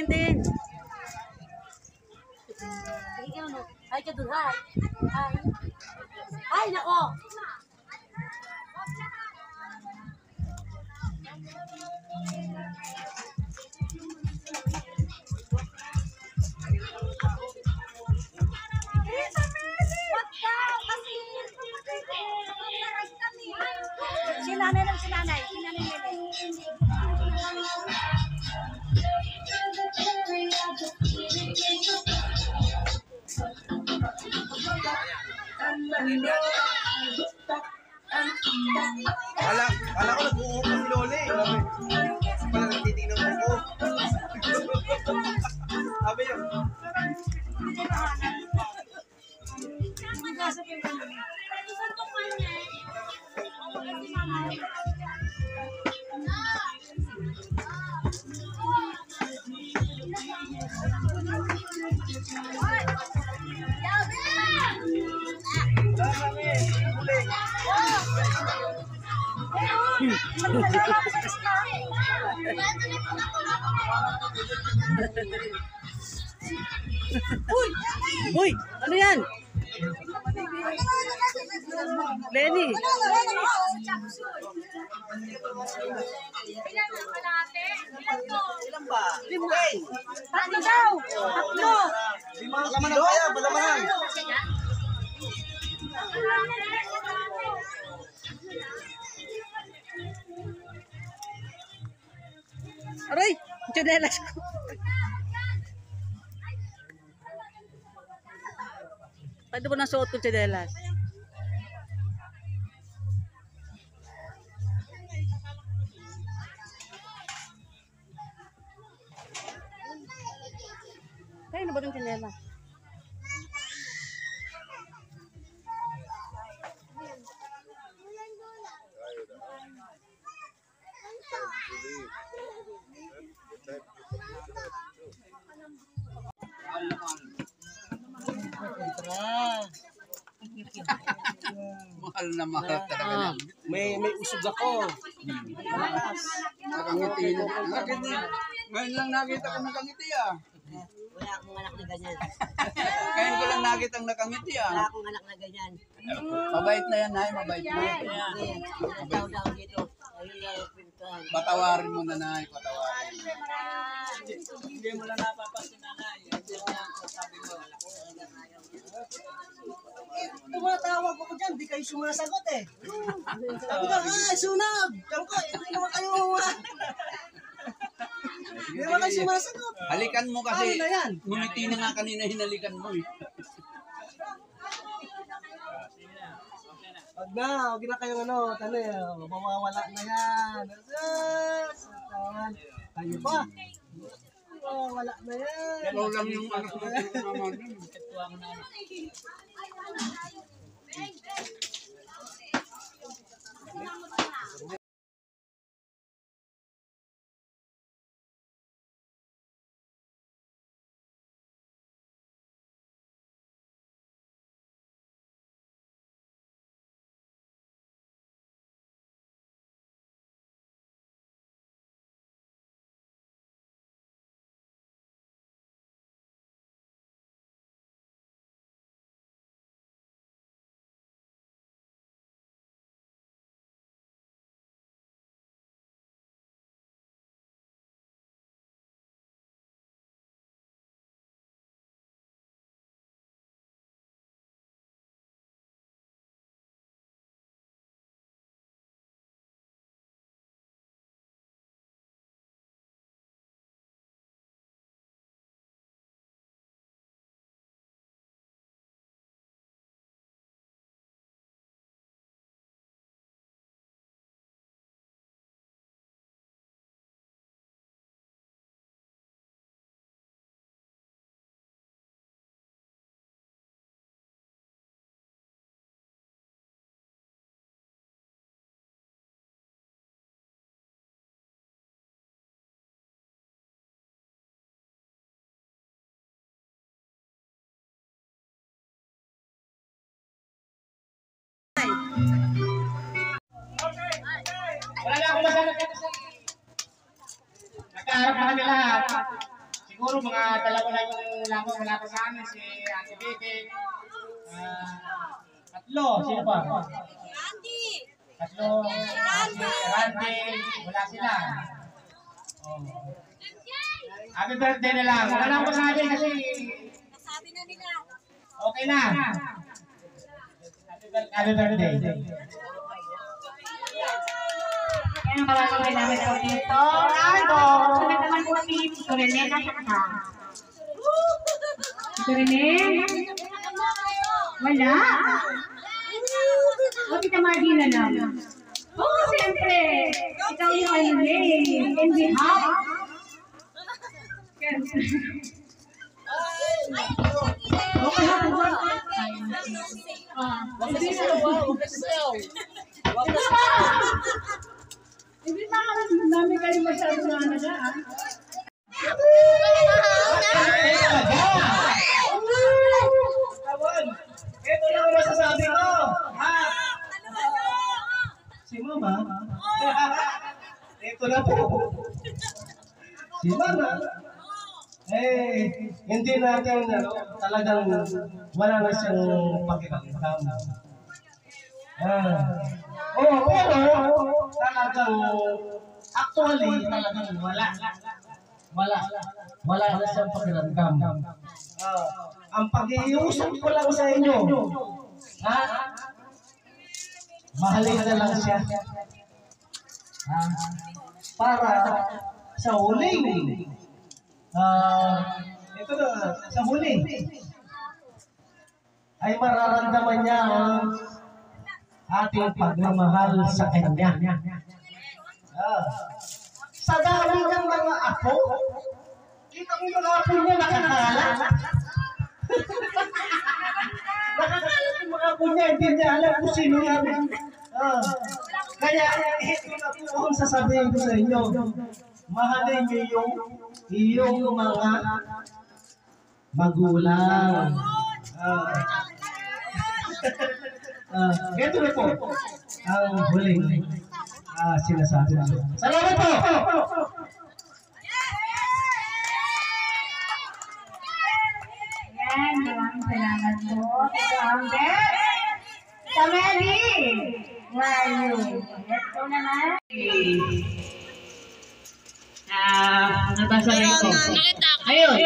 tingin. Ay, kaduhay. Ay, nako. Sinanay lang, sinanay. Sinanay Kala ko nag-uupo si Loli. Pala nagtitignan mo ko. Sabi yun. Uy, ano yan? Lenny. Ilan ba? 5. Tatlo daw. Tatlo. Balamanan kaya, balamanan. Aray, chinelas ko. Pwede mo nang suot ko chinelas. Kaya na ba itong chinelas? Mahal na mahal talaga. May usog ako. Nakangiti na. Ngayon lang nakita ko nakangiti ah. Wala akong anak na ganyan. Ngayon ko lang nakita ang nakangiti Wala ah. akong anak na ganyan. Mabait na yan, Nay. Mabait na. Daw dito. Ayun na yung pintuan. Patawarin mo na, Nay. Patawarin. Hindi mo lang napapansin na na. Sabi mo. Tumatawag ako dyan, di kayo sumasagot eh. Sabi ko, sunod! Diyan ko, hindi naman kayo hindi naman kayo sumasagot. Halikan mo kasi. Ano na yan? Ngumiti na nga kanina hinalikan mo eh. Huwag na kayong mawawala na yan. Kayo pa. Mawawala na yan. Ikaw lang yung anak mo mama dun. Wala na akong masagot. Nagkaharap na kami lahat. Siguro mga dalawa lang yung wala pa sa amin, si Ate Bebe. Tatlo, sino ba? Tatlo, si Randy, wala sila. Oh. Happy birthday na lang. Wala na ako masabi kasi Sabi na nila. okay na. Happy birthday. Ang kalagay namin po dito. Nardo! Sabi naman po si Torene na siya. Torene? Wala. O, Tita Margina lang. Oo, siyempre. Ikaw yung ano eh. In behalf. Okay, happy birthday. Hindi na. Hindi na namin kayo masyado na ano na. Ito lang ang masasabi ko. Si Mama. Ito na po. Si Mama. Hindi natin talagang wala na siyang pakiramdam. Pero talagang actually talagang wala na siyang pakiramdam. Ang pag-iusap ko lang sa inyo, mahalin na lang siya. Para sa huling, ito na, sa huli, ay mararamdaman niya ang ating pagmamahal sa kanya. Sa dami ng mga apo, kita mo mga apo niya nakakalat. Nakakalat yung mga apo niya, hindi niya alam kung sino yan. Kaya ito na po ang sasabihin ko sa inyo. Mahalin niyo yung mga magulang. Ito na po ang huling sinasabi na. Salamat po! Yan, maraming salamat po. Ito ang best. Kameli! Where are you? Ito naman. Nabasa rin ko. Ayun,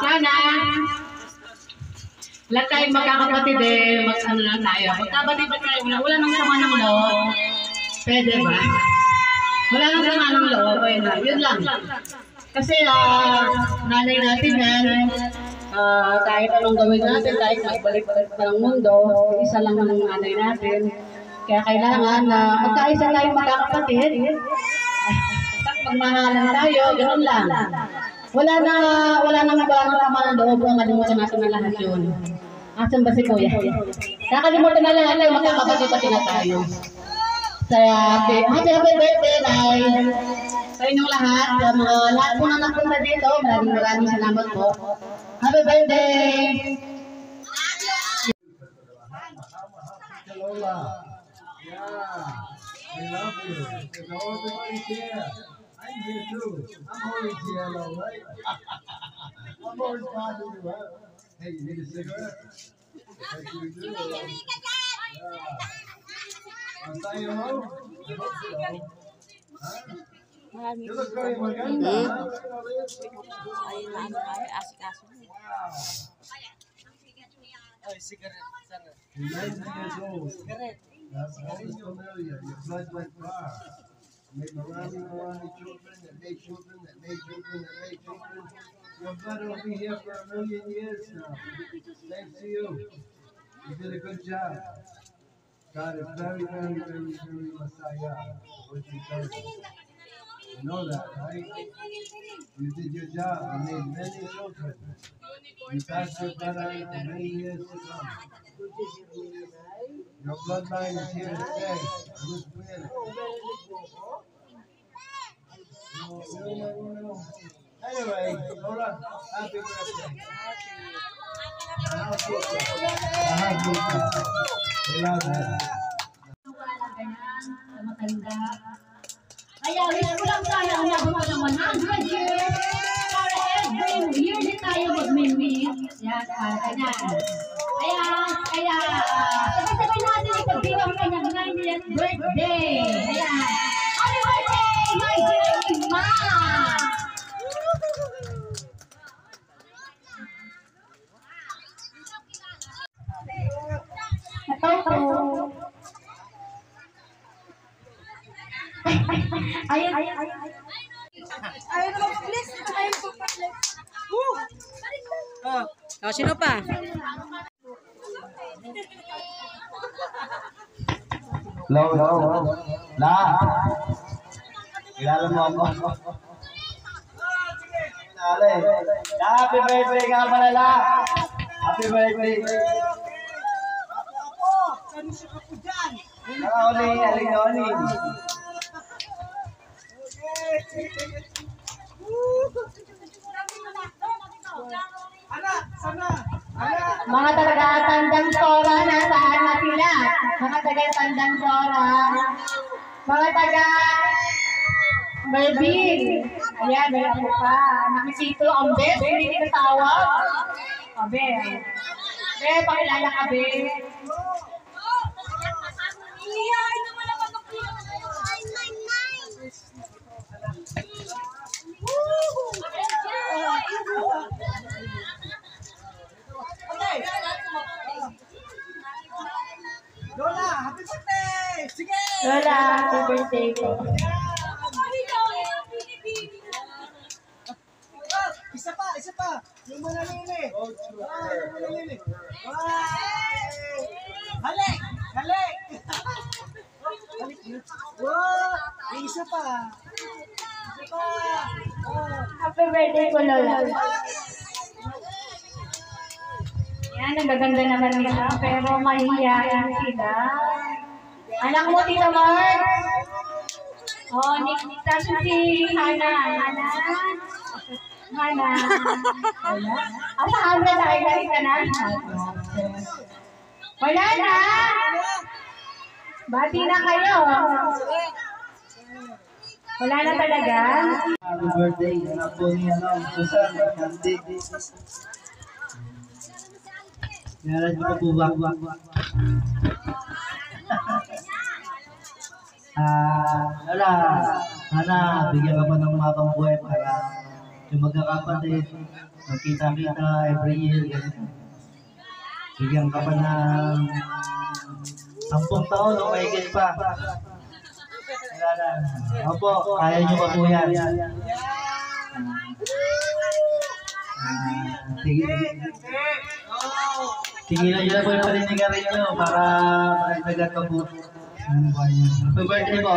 sana lahat tayong magkakapatid mag-ano lang tayo. Magkabati-bati tayo. Wala nang sama ng loob. Pwede ba? Wala nang sama ng loob. Ayun na, yun lang. Kasi nanay natin yan, kahit anong gawin natin, kahit magbalik-balik pa ng mundo, isa lang ang nanay natin. Kaya kailangan na magkaisa tayong magkakapatid. Magmahalan tayo, ganoon lang. Wala nang tama ng loob, makalimutan natin na lahat yun. Asan ba si Kuya? Nakalimutan na lang natin, magkakapati-pati na tayo. Kaya, happy birthday, Nay! Sa inyong lahat, mga lahat po na napunta dito, maraming salamat po. Happy birthday! Lola. Yeah. I love you. There's everybody's here. I'm here too. I'm always yellow, right? I'm always bothering you, huh? Hey, you need a cigarette? Yes, you do. Yeah. I'll say you home. I hope so. Huh? You look very maganda, huh? Ay, asik-asik. Wow. Ay, cigarette. 19 years old. That's always familiar. Your blood went far. Made Marani children that made children that made children that made children. Your blood will be here for 1,000,000 years now. Thanks to you. You did a good job. God is very, very, very, very Messiah. What you told us. You know that, right? You did your job. You made many children. You passed your blood on for many years to come. Your bloodline is here to stay on this planet. Anyway, Laura, happy birthday. We love you. Kaya wish ko lang sana umabot ng 100 years. yearly tayo mag-meet. Yan, ganyan. Kaya, sabay-sabay natin ipag-biwang kanyang 90th birthday. Ayan. Happy birthday, my dear Ma! Ito po. Ayun. Ayaw naman mag-bless. Ayaw naman mag-bless. O, sino pa? Hello. La. Kilala mo ako. Happy birthday nga pala, La. Happy birthday. Apo, kami siya ka po dyan. Oli. Anak, sana. Mga taga-tandang Sora, nasaan na sila? Mga taga-tandang Sora. Mga taga-Mervin. Ayan, may ako pa. Nakisito ang Beb, hindi kita tawag. O, Beb. Beb, pakilala ka, Beb. Iyahay naman ang mag-bless. 999. Lola, happy birthday! Sige! Lola, happy birthday po. Isa pa. Yung manalili. Yung manalili. Halik! Wow! Isa pa. Happy birthday po, Lola. Yan, nagaganda naman nila, pero mahihiyain sila. Anak mo, Tita Mark? Oh, tapos si Hana. Hana. Asa Hana, nakikari ka na? Wala na! Bati na kayo. Wala na talaga? Happy birthday. Anak po ni Susan. Candid. Meron niyo po ba? Sana bigyan ka pa ng mabang buhay para yung magkakapatid, magkita-kita every year. Bigyan ka pa ng 10 taon o mahigit pa. Opo, kaya nyo pa po yan. Tigilan nyo na po yung paninigarin nyo para magdagat pa po. Happy birthday po.